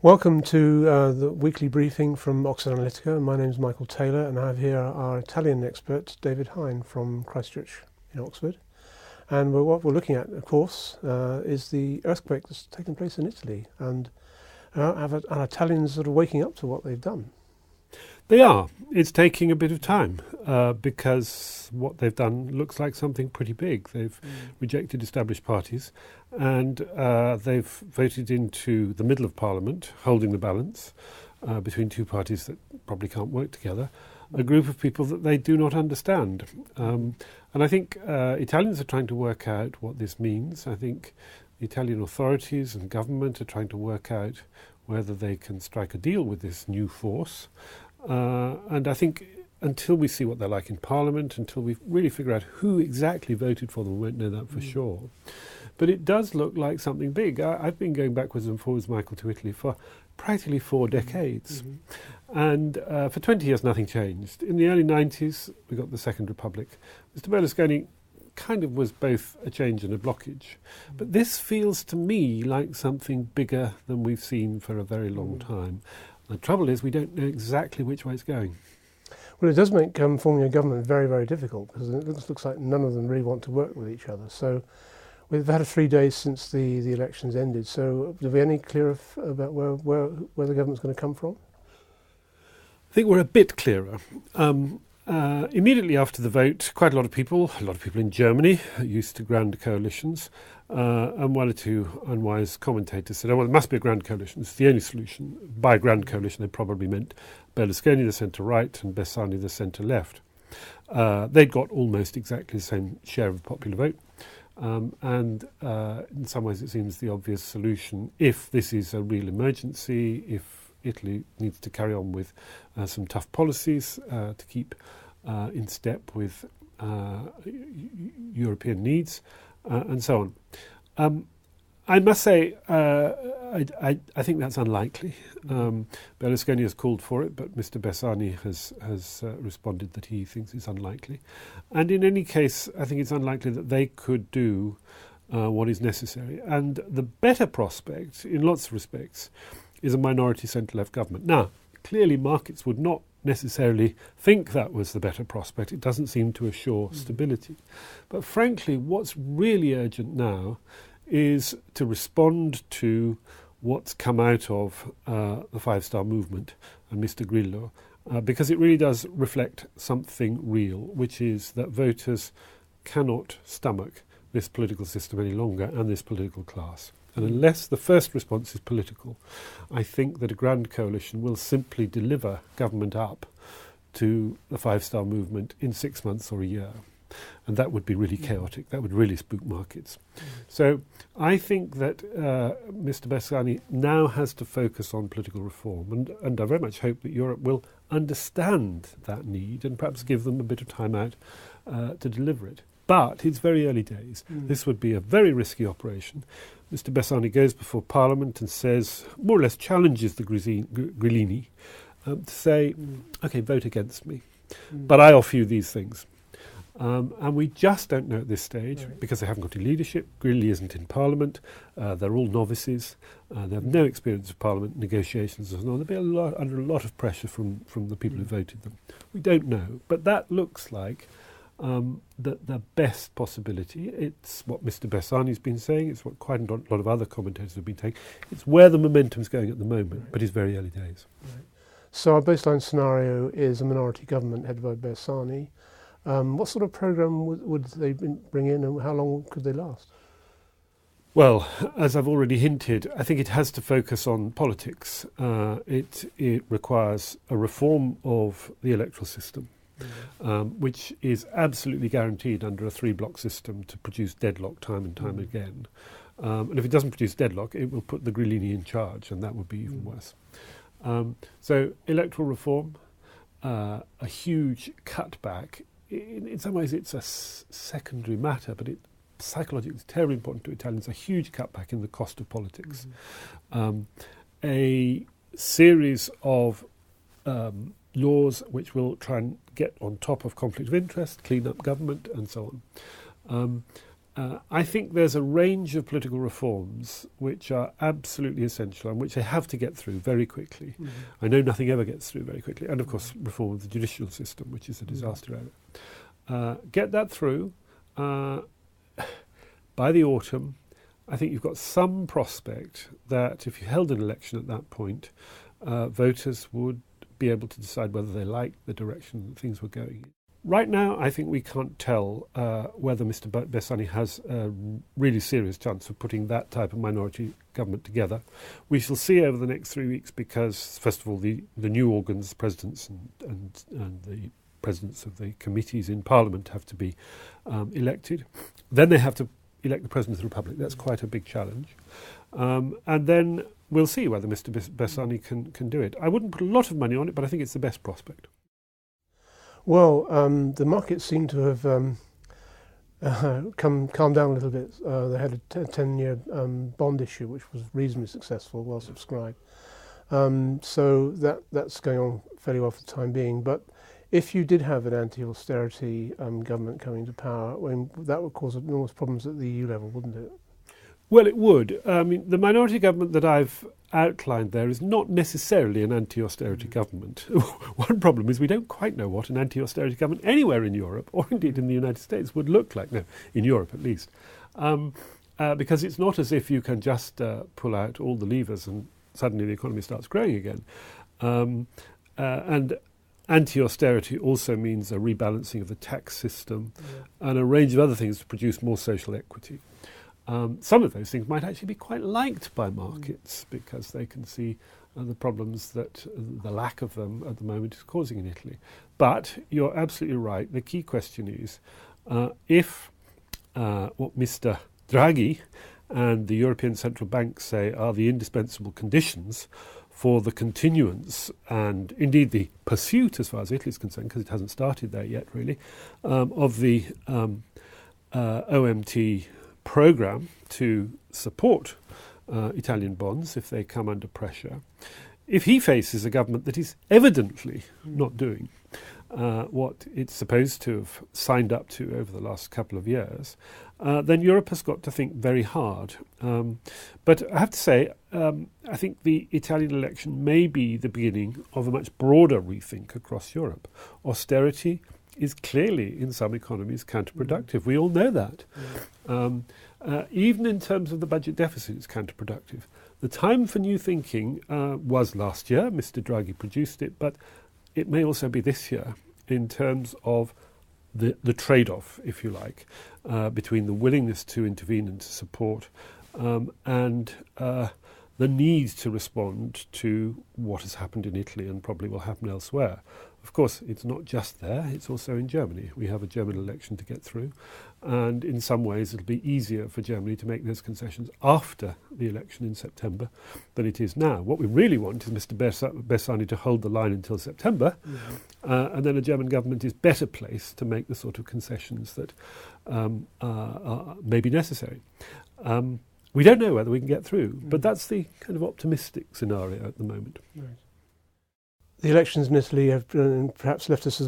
Welcome to the weekly briefing from Oxford Analytica. My name is Michael Taylor, and I have here our Italian expert, David Hine from Christchurch in Oxford. And what we're looking at, of course, is the earthquake that's taken place in Italy, and are Italians sort of waking up to what they've done. They are. It's taking a bit of time because what they've done looks like something pretty big. They've rejected established parties and they've voted into the middle of Parliament, holding the balance between two parties that probably can't work together, a group of people that they do not understand. And I think Italians are trying to work out what this means. I think the Italian authorities and government are trying to work out whether they can strike a deal with this new force. And I think until we see what they're like in Parliament, until we really figure out who exactly voted for them, we won't know that for sure. But it does look like something big. I've been going backwards and forwards, Michael, to Italy for practically 4 decades. And for 20 years, nothing changed. In the early 90s, we got the Second Republic. Mr. Berlusconi kind of was both a change and a blockage. But this feels to me like something bigger than we've seen for a very long time. The trouble is we don't know exactly which way it's going. Well, it does make forming a government very, very difficult, because it looks like none of them really want to work with each other. So we've had 3 days since the elections ended. So are we any clearer about where the government's going to come from? I think we're a bit clearer. Immediately after the vote, quite a lot of people in Germany are used to grand coalitions, and one or two unwise commentators said, oh, well, there must be a grand coalition. It's the only solution. By grand coalition, they probably meant Berlusconi, the centre-right, and Bersani, the centre-left. They'd got almost exactly the same share of the popular vote. And in some ways, it seems the obvious solution, if this is a real emergency, if Italy needs to carry on with some tough policies to keep in step with European needs, and so on. I must say, I think that's unlikely. Berlusconi has called for it, but Mr. Bersani has responded that he thinks it's unlikely. And in any case, I think it's unlikely that they could do what is necessary. And the better prospect, in lots of respects, is a minority centre-left government. Now, clearly markets would not necessarily think that was the better prospect. It doesn't seem to assure stability. But frankly, what's really urgent now is to respond to what's come out of the Five Star Movement and Mr. Grillo, because it really does reflect something real, which is that voters cannot stomach this political system any longer and this political class. And unless the first response is political, I think that a grand coalition will simply deliver government up to the Five Star Movement in 6 months or a year. And that would be really chaotic. That would really spook markets. So I think that Mr. Bersani now has to focus on political reform. And I very much hope that Europe will understand that need and perhaps give them a bit of time out to deliver it. But it's very early days. This would be a very risky operation. Mr. Bersani goes before Parliament and says, more or less challenges the Grillini to say, OK, vote against me. But I offer you these things. And we just don't know at this stage, because they haven't got any leadership. Grilli isn't in Parliament. They're all novices. They have no experience of Parliament negotiations and so on. They'll be under a lot of pressure from the people who voted them. We don't know. But that looks like the best possibility. It's what Mr. Bersani's been saying. It's what quite a lot of other commentators have been saying. It's where the momentum's going at the moment, but it's very early days. Right. So our baseline scenario is a minority government headed by Bersani. What sort of programme would they bring in, and how long could they last? Well, as I've already hinted, I think it has to focus on politics. It requires a reform of the electoral system, which is absolutely guaranteed under a 3-block system to produce deadlock time and time again. And if it doesn't produce deadlock, it will put the Grillini in charge, and that would be even worse. So electoral reform, a huge cutback. In some ways it's a secondary matter, but psychologically it's terribly important to Italians, a huge cutback in the cost of politics. A series of laws which will try and get on top of conflict of interest, clean up government and so on. I think there's a range of political reforms which are absolutely essential and which they have to get through very quickly. Mm-hmm. I know nothing ever gets through very quickly. And, of course, reform of the judicial system, which is a disaster area. Get that through. By the autumn, I think you've got some prospect that if you held an election at that point, voters would be able to decide whether they liked the direction that things were going in. Right now, I think we can't tell whether Mr. Bersani has a really serious chance of putting that type of minority government together. We shall see over the next 3 weeks because, first of all, the new organs, presidents and the presidents of the committees in Parliament have to be elected. Then they have to elect the President of the Republic. That's quite a big challenge. And then we'll see whether Mr. Bersani can do it. I wouldn't put a lot of money on it, but I think it's the best prospect. Well, the markets seem to have calmed down a little bit. They had a 10-year bond issue, which was reasonably successful, well subscribed. So that's going on fairly well for the time being. But if you did have an anti-austerity government coming to power, that would cause enormous problems at the EU level, wouldn't it? Well, it would. I mean, the minority government that I've outlined there is not necessarily an anti-austerity government. One problem is we don't quite know what an anti-austerity government anywhere in Europe, or indeed in the United States, would look like. No, in Europe at least. Because it's not as if you can just pull out all the levers and suddenly the economy starts growing again. And anti-austerity also means a rebalancing of the tax system and a range of other things to produce more social equity. Some of those things might actually be quite liked by markets because they can see the problems that the lack of them at the moment is causing in Italy. But you're absolutely right. The key question is if what Mr. Draghi and the European Central Bank say are the indispensable conditions for the continuance and indeed the pursuit, as far as Italy is concerned, because it hasn't started there yet really, of the OMT programme to support Italian bonds if they come under pressure. If he faces a government that is evidently not doing what it's supposed to have signed up to over the last couple of years, then Europe has got to think very hard. But I have to say, I think the Italian election may be the beginning of a much broader rethink across Europe. Austerity is clearly, in some economies, counterproductive. We all know that. Even in terms of the budget deficit, it's counterproductive. The time for new thinking was last year. Mr. Draghi produced it, but it may also be this year in terms of the trade-off, if you like, between the willingness to intervene and to support and the need to respond to what has happened in Italy and probably will happen elsewhere. Of course, it's not just there, it's also in Germany. We have a German election to get through, and in some ways it'll be easier for Germany to make those concessions after the election in September than it is now. What we really want is Mr. Bersani to hold the line until September, and then a German government is better placed to make the sort of concessions that may be necessary. We don't know whether we can get through, but that's the kind of optimistic scenario at the moment. Right. The elections in Italy have perhaps left us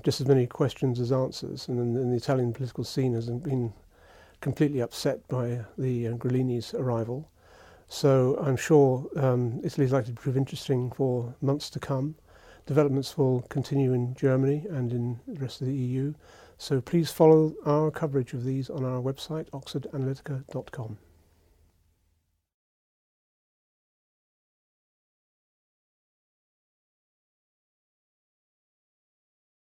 just as many questions as answers, and the Italian political scene has been completely upset by the Grillini's arrival. So I'm sure Italy is likely to prove interesting for months to come. Developments will continue in Germany and in the rest of the EU. So please follow our coverage of these on our website, oxfordanalytica.com.